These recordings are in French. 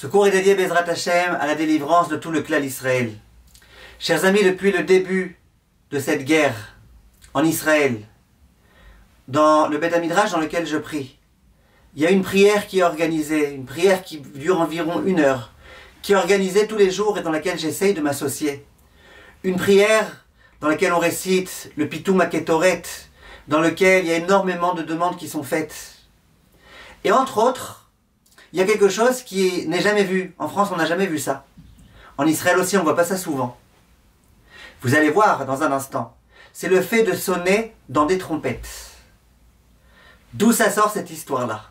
Ce cours est dédié Bezrat Hashem à la délivrance de tout le clan d'Israël. Chers amis, depuis le début de cette guerre en Israël, dans le Beth Midrash dans lequel je prie, il y a une prière qui est organisée, une prière qui dure environ 1 heure, qui est organisée tous les jours et dans laquelle j'essaye de m'associer. Une prière dans laquelle on récite le Pitoum HaKetoret, dans lequel il y a énormément de demandes qui sont faites. Et entre autres, il y a quelque chose qui n'est jamais vu. En France, on n'a jamais vu ça. En Israël aussi, on ne voit pas ça souvent. Vous allez voir dans un instant. C'est le fait de sonner dans des trompettes. D'où ça sort cette histoire-là?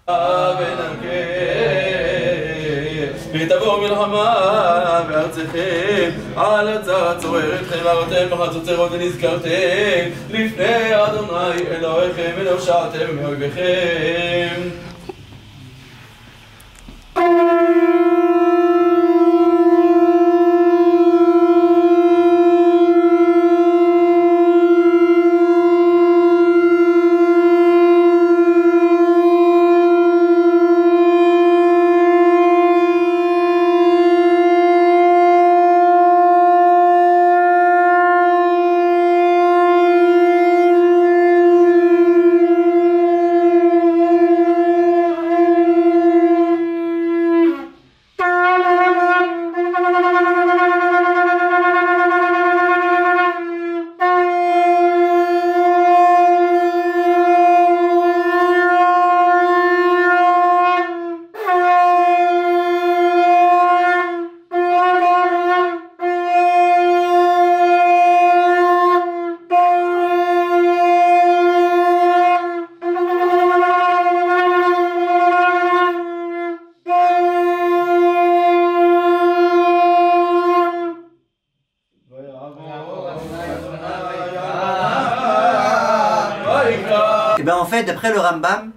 Et bien en fait, d'après le Rambam,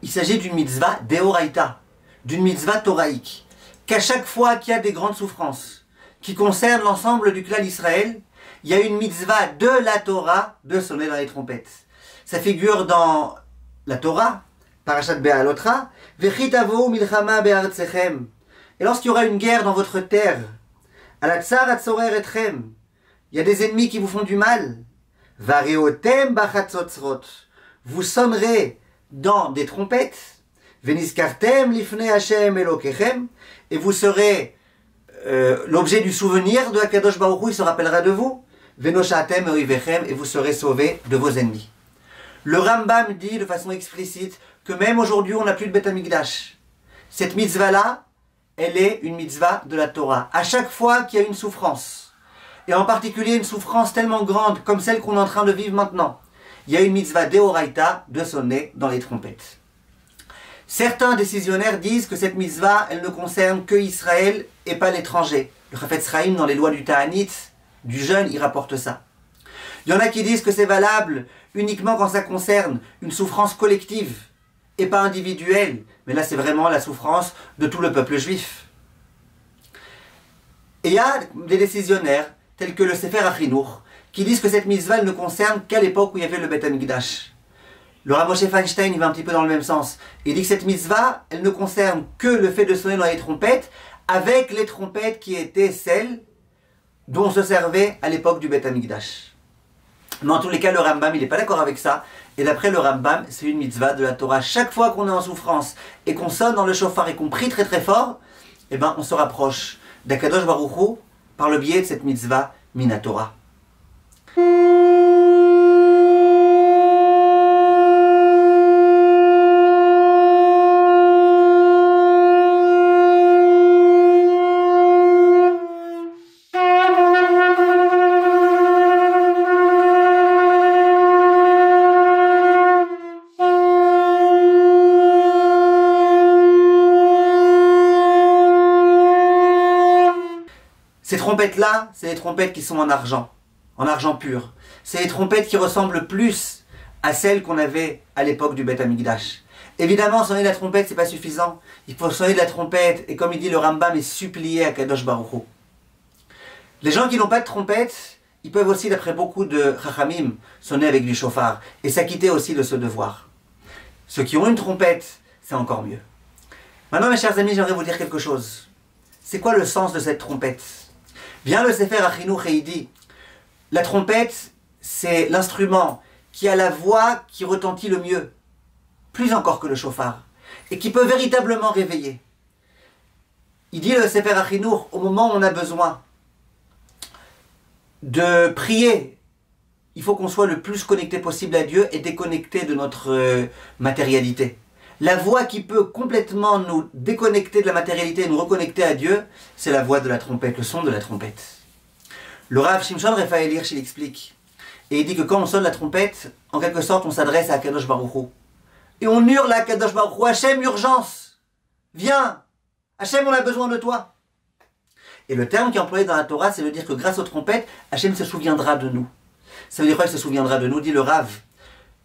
il s'agit d'une mitzvah deoraita, d'une mitzvah thoraïque, qu'à chaque fois qu'il y a des grandes souffrances qui concernent l'ensemble du clan d'Israël, il y a une mitzvah de la Torah de sonner dans les trompettes. Ça figure dans la Torah, Parashat Be'alotra, Vechit avo milchama be'artzechem. Et lorsqu'il y aura une guerre dans votre terre, ala tsar atzorer etchem, il y a des ennemis qui vous font du mal, vareotem bachatzotzrot, vous sonnerez dans des trompettes, veniskartem lifnei Hashem elokechem, et vous serez l'objet du souvenir de Akadosh Baruch Hu, il se rappellera de vous, venoshatem oivechem, et vous serez sauvés de vos ennemis. Le Rambam dit de façon explicite que même aujourd'hui on n'a plus de Beth Amikdash. Cette mitzvah-là, elle est une mitzvah de la Torah. À chaque fois qu'il y a une souffrance, et en particulier une souffrance tellement grande comme celle qu'on est en train de vivre maintenant, il y a une mitzvah deoraita de sonner dans les trompettes. Certains décisionnaires disent que cette mitzvah, elle ne concerne que Israël et pas l'étranger. Le Chafetz Chaim, dans les lois du Ta'anit, du jeûne, il rapporte ça. Il y en a qui disent que c'est valable uniquement quand ça concerne une souffrance collective et pas individuelle. Mais là, c'est vraiment la souffrance de tout le peuple juif. Et il y a des décisionnaires, tels que le Sefer HaChinuch, qui disent que cette mitzvah ne concerne qu'à l'époque où il y avait le Beth Amikdash. Le Rav Moshe Feinstein, il va un petit peu dans le même sens. Il dit que cette mitzvah, elle ne concerne que le fait de sonner dans les trompettes, avec les trompettes qui étaient celles dont on se servait à l'époque du Beth Amikdash. Mais en tous les cas, le Rambam, il n'est pas d'accord avec ça. Et d'après le Rambam, c'est une mitzvah de la Torah. Chaque fois qu'on est en souffrance et qu'on sonne dans le chauffard et qu'on prie très très fort, eh ben, on se rapproche d'Akadosh Baruch Hu par le biais de cette mitzvah Minatora. Ces trompettes-là, c'est des trompettes qui sont en argent pur. C'est des trompettes qui ressemblent plus à celles qu'on avait à l'époque du Beth Amikdash. Évidemment, sonner de la trompette, c'est pas suffisant. Il faut sonner de la trompette, et comme il dit le Rambam, et supplier à Kadosh Baruch Hu. Les gens qui n'ont pas de trompette, ils peuvent aussi, d'après beaucoup de Chachamim, sonner avec du chauffard, et s'acquitter aussi de ce devoir. Ceux qui ont une trompette, c'est encore mieux. Maintenant, mes chers amis, j'aimerais vous dire quelque chose. c'est quoi le sens de cette trompette? Vient le Sefer HaChinuch et il dit, la trompette, c'est l'instrument qui a la voix qui retentit le mieux, plus encore que le chauffard, et qui peut véritablement réveiller. Il dit le Sefer HaChinuch, au moment où on a besoin de prier, il faut qu'on soit le plus connecté possible à Dieu et déconnecté de notre matérialité. La voix qui peut complètement nous déconnecter de la matérialité et nous reconnecter à Dieu, c'est la voix de la trompette, le son de la trompette. Le Rav Shimshon Raphaël Hirsch, il explique. Et il dit que quand on sonne la trompette, en quelque sorte, on s'adresse à Kadosh Baruch Hu. Et on hurle à Kadosh Baruch Hu, Hachem, urgence! Viens! Hachem, on a besoin de toi! Et le terme qui est employé dans la Torah, c'est de dire que grâce aux trompettes, Hachem se souviendra de nous. Ça veut dire quoi, il se souviendra de nous, dit le Rav.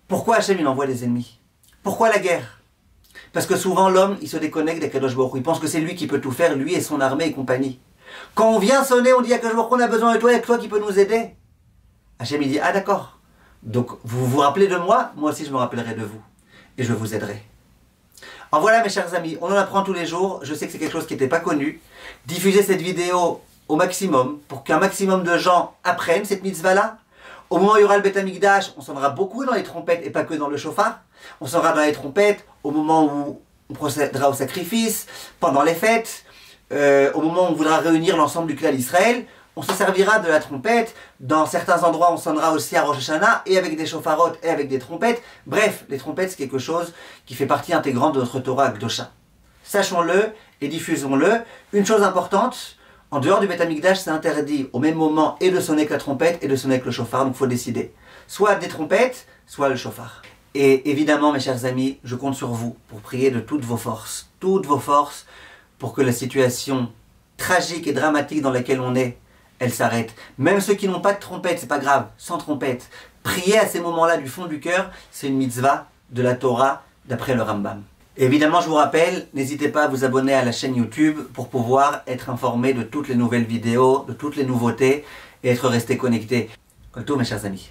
Pourquoi Hachem, il envoie des ennemis? Pourquoi la guerre? Parce que souvent, l'homme, il se déconnecte de Kadosh Baruch Hu. Il pense que c'est lui qui peut tout faire, lui et son armée et compagnie. Quand on vient sonner, on dit à Kadosh Baruch Hu, on a besoin de toi, il y a que toi qui peux nous aider. Hachem, il dit, ah d'accord. Donc, vous vous rappelez de moi, moi aussi je me rappellerai de vous. Et je vous aiderai. Alors voilà mes chers amis, on en apprend tous les jours. Je sais que c'est quelque chose qui n'était pas connu. Diffusez cette vidéo au maximum pour qu'un maximum de gens apprennent cette mitzvah-là. Au moment où il y aura le Beth Amikdash, on sonnera beaucoup dans les trompettes et pas que dans le chauffard. On sonnera dans les trompettes au moment où on procédera au sacrifice, pendant les fêtes, au moment où on voudra réunir l'ensemble du clan d'Israël. On se servira de la trompette. Dans certains endroits, on sonnera aussi à Rosh Hashanah et avec des chauffarotes et avec des trompettes. Bref, les trompettes, c'est quelque chose qui fait partie intégrante de notre Torah Akdosha. Sachons-le et diffusons-le. Une chose importante, en dehors du Beth Amikdash, c'est interdit au même moment et de sonner avec la trompette et de sonner avec le chauffard. Donc il faut décider. Soit des trompettes, soit le chauffard. Et évidemment, mes chers amis, je compte sur vous pour prier de toutes vos forces, pour que la situation tragique et dramatique dans laquelle on est, elle s'arrête. Même ceux qui n'ont pas de trompette, c'est pas grave, sans trompette. Prier à ces moments-là du fond du cœur, c'est une mitzvah de la Torah d'après le Rambam. Et évidemment, je vous rappelle, n'hésitez pas à vous abonner à la chaîne YouTube pour pouvoir être informé de toutes les nouvelles vidéos, de toutes les nouveautés et être resté connecté. Comme tout, mes chers amis.